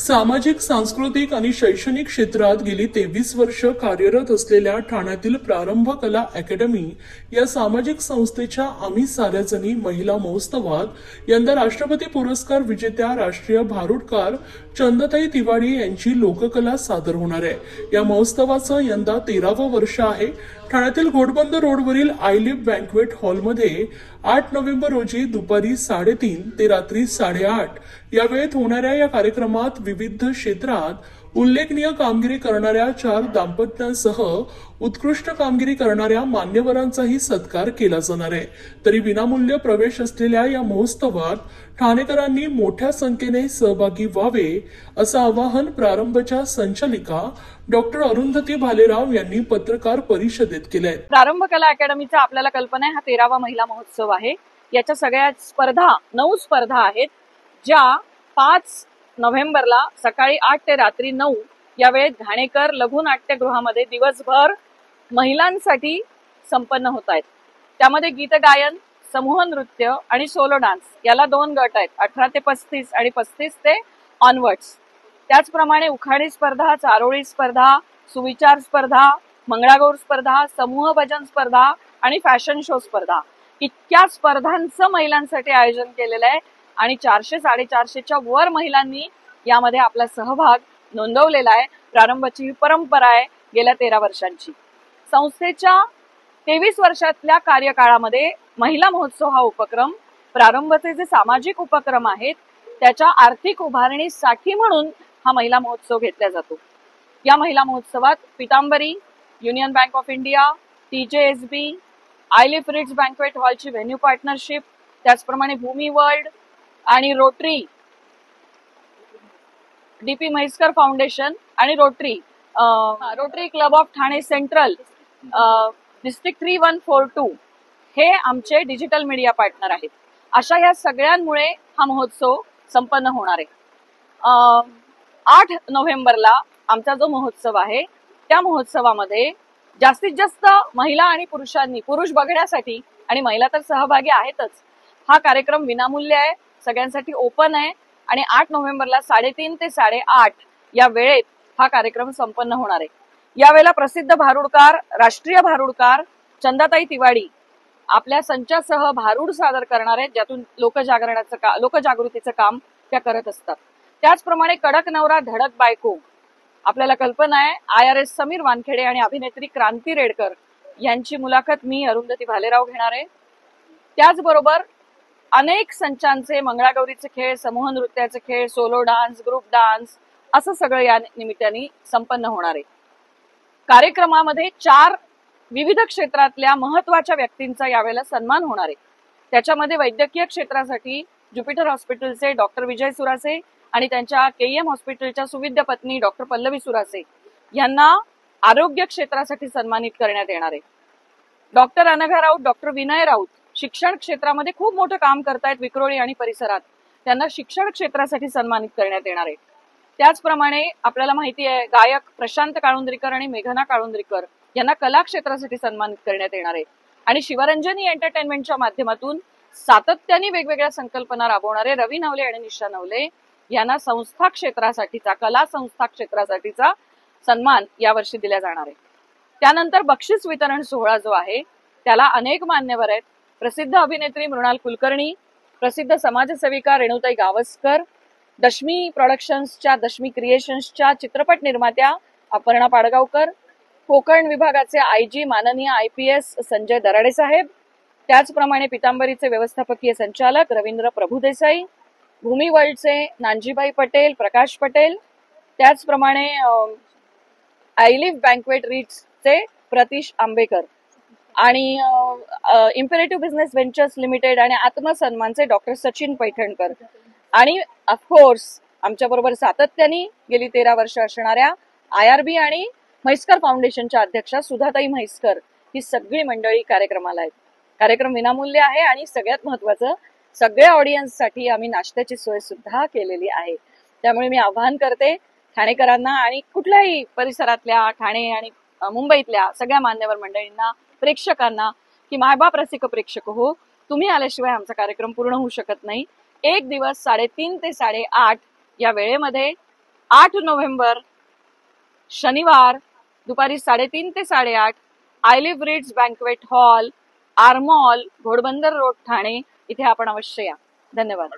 सामाजिक, सांस्कृतिक आणि शैक्षणिक क्षेत्रात गेली 23 वर्ष कार्यरत असलेल्या ठाण्यातील प्रारंभ कला अकॅडमी या सामाजिक संस्थेच्या आम्ही साऱ्याजणी महिला महोत्सवात यंदा राष्ट्रपती पुरस्कार विजेत्या राष्ट्रीय भारुडकार चंदाताई तिवाडी यांची लोककला सादर होणार आहे। या महोत्सवाचं यंदा 13वं वर्ष आहे। ठाण्यातील घोडबंदर रोडवरील आयलिफ बँक्वेट हॉलमध्ये 8 नोव्हेंबर रोजी दुपारी 3:30 ते रात्री 8:30 या वेळेत होणाऱ्या या कार्यक्रमात विविध क्षेत्रात उल्लेखनीय कामगिरी करणाऱ्या 4 दाम्पत्यांसह उत्कृष्ट कामगिरी करणाऱ्या मान्यवरांचाही सत्कार केला जाणार आहे। तरी विनामूल्य प्रवेश असलेल्या या महोत्सवात ठाणेकरांनी मोठ्या संख्येने सहभागी व्हावे असं आवाहन प्रारंभच्या संचालिका डॉक्टर अरुंधती भालेराव यांनी पत्रकार परिषदेत केलंय। प्रारंभ कला अकॅडमीचा आपल्याला कल्पना आहे, हा 13वा महिला महोत्सव आहे। याच्या सगळ्या स्पर्धा 9 स्पर्धा आहेत, ज्या 5 नोव्हेंबरला सकाळी 8 ते रात्री 9 या वेळेत घाणेकर लघु नाट्यगृहामध्ये दिवसभर महिलांसाठी संपन्न होत आहेत। त्यामध्ये गीत गायन, समूह नृत्य आणि सोलो डान्स याला 2 गट आहेत, 18 ते 35 आणि 35 ते ऑनवर्ड्स। त्याचप्रमाणे उखाणी स्पर्धा, चारोळी स्पर्धा, सुविचार स्पर्धा, मंगळागौर स्पर्धा, समूह भजन स्पर्धा आणि फॅशन शो स्पर्धा इतक्या स्पर्धांचं महिलांसाठी आयोजन केलेलं आहे आणि 400-450च्या वर महिलांनी यामध्ये आपला सहभाग नोंदवलेला आहे। प्रारंभाची ही परंपरा आहे गेल्या 13 वर्षांची। संस्थेच्या 23 वर्षातल्या कार्यकाळामध्ये महिला महोत्सव हा उपक्रम, प्रारंभचे जे सामाजिक उपक्रम आहेत त्याच्या आर्थिक उभारणीसाठी म्हणून हा महिला महोत्सव घेतला जातो। या महिला महोत्सवात Pitambari, Union Bank of India, TJSB, iLeaf Ritz banquet हॉलची व्हेन्यू पार्टनरशिप, त्याचप्रमाणे भूमी वर्ल्ड आणि रोटरी, DP म्हैसकर फाउंडेशन आणि Rotary Club of Thane Central, district 3142 हे आमचे डिजिटल मीडिया पार्टनर आहेत। अशा या सगळ्यांमुळे हा महोत्सव संपन्न होणार आहे। 8 नोव्हेंबरला आमचा जो महोत्सव आहे त्या महोत्सवामध्ये जास्तीत जास्त महिला आणि पुरुषांनी, पुरुष बघण्यासाठी आणि महिला तर सहभागी आहेतच, हा कार्यक्रम विनामूल्य आहे, सगळ्यांसाठी ओपन आहे आणि 8 नोव्हेंबरला 3:30 ते 8:30 या वेळेत हा कार्यक्रम संपन्न होणार आहे। यावेळेला प्रसिद्ध भारुडकार, राष्ट्रीय भारुडकार चंदाताई तिवाडी आपल्या संचासह भारुड सादर करणार आहेत, ज्यातून लोकजागृतीचं काम त्या करत असतात। त्याचप्रमाणे कडक नवरा धडक बायको, आपल्याला कल्पना आहे, IRS समीर वानखेडे आणि अभिनेत्री क्रांती रेडकर यांची मुलाखत मी अरुंधती भालेराव घेणार आहे। त्याचबरोबर अनेक संचांचे, मंगळागौरीचे खेळ, समूह नृत्याचे खेळ, सोलो डान्स, ग्रुप डान्स असं सगळं या निमित्ताने संपन्न होणार आहे। कार्यक्रमामध्ये 4 विविध क्षेत्रातल्या महत्वाच्या व्यक्तींचा यावेळेला सन्मान होणार आहे। त्याच्यामध्ये वैद्यकीय क्षेत्रासाठी ज्युपिटर हॉस्पिटलचे डॉक्टर विजय सुरासे आणि त्यांच्या KM हॉस्पिटलच्या सुविद्य पत्नी डॉक्टर पल्लवी सुरासे यांना आरोग्य क्षेत्रासाठी सन्मानित करण्यात येणार आहे। डॉक्टर अनघा राऊत, डॉक्टर विनय राऊत शिक्षण क्षेत्रामध्ये खूप मोठं काम करतायत विक्रोळी आणि परिसरात, त्यांना शिक्षण क्षेत्रासाठी सन्मानित करण्यात येणार आहे। त्याचप्रमाणे आपल्याला माहिती आहे, गायक प्रशांत काळुंद्रीकर आणि मेघना काळुंद्रीकर यांना कला क्षेत्रासाठी सन्मानित करण्यात येणार आहे। आणि शिवरंजनी एंटरटेनमेंटच्या माध्यमातून सातत्याने वेगवेगळ्या संकल्पना राबवणारे रवी नवले आणि निशा नवले यांना संस्था क्षेत्रासाठीचा, कला संस्था क्षेत्रासाठीचा सन्मान यावर्षी दिला जाणार आहे। त्यानंतर बक्षीस वितरण सोहळा जो आहे त्याला अनेक मान्यवर आहेत, प्रसिद्ध अभिनेत्री मृणाल कुलकर्णी, प्रसिद्ध समाजसेविका रेणुताई गावस्कर, दशमी प्रोडक्शन्सच्या, दशमी क्रिएशन्सच्या चित्रपट निर्मात्या अपर्णा पाडगावकर, कोकण विभागाचे IG माननीय IPS संजय दराडे साहेब, त्याचप्रमाणे पितांबरीचे व्यवस्थापकीय संचालक रवींद्र प्रभुदेसाई, भूमी वर्ल्डचे नानजीबाई पटेल, प्रकाश पटेल, त्याचप्रमाणे आयलिफ बँक्वेट रिट्सचे प्रतीश आंबेकर आणि इम्पेरेटिव्ह बिझनेस व्हेंचर्स लिमिटेड आणि आत्मसन्मानचे डॉक्टर सचिन पैठणकर आणि ऑफकोर्स आमच्या बरोबर सातत्याने गेली 13 वर्ष असणाऱ्या IRB आणि म्हैसकर फाउंडेशनच्या अध्यक्षा सुधाताई म्हैसकर, ही सगळी मंडळी कार्यक्रमाला आहेत। कार्यक्रम विनामूल्य आहे आणि सगळ्यात महत्वाचं, सगळ्या ऑडियन्ससाठी आम्ही नाश्त्याची सोय सुद्धा केलेली आहे। त्यामुळे मी आवाहन करते ठाणेकरांना आणि कुठल्याही परिसरातल्या, ठाणे आणि मुंबईतल्या सगळ्या मान्यवर मंडळींना, प्रेक्षकांना की मायबाप रसिक प्रेक्षक हो, तुम्ही आल्याशिवाय आमचा कार्यक्रम पूर्ण होऊ शकत नाही। एक दिवस 3:30 ते 8:30 या वेळेमध्ये 8 नोव्हेंबर शनिवार दुपारी 3:30 ते 8:30 iLeaf Ritz banquet hall, R Mall, Ghodbunder road, Thane इथे आपण अवश्य या. धन्यवाद.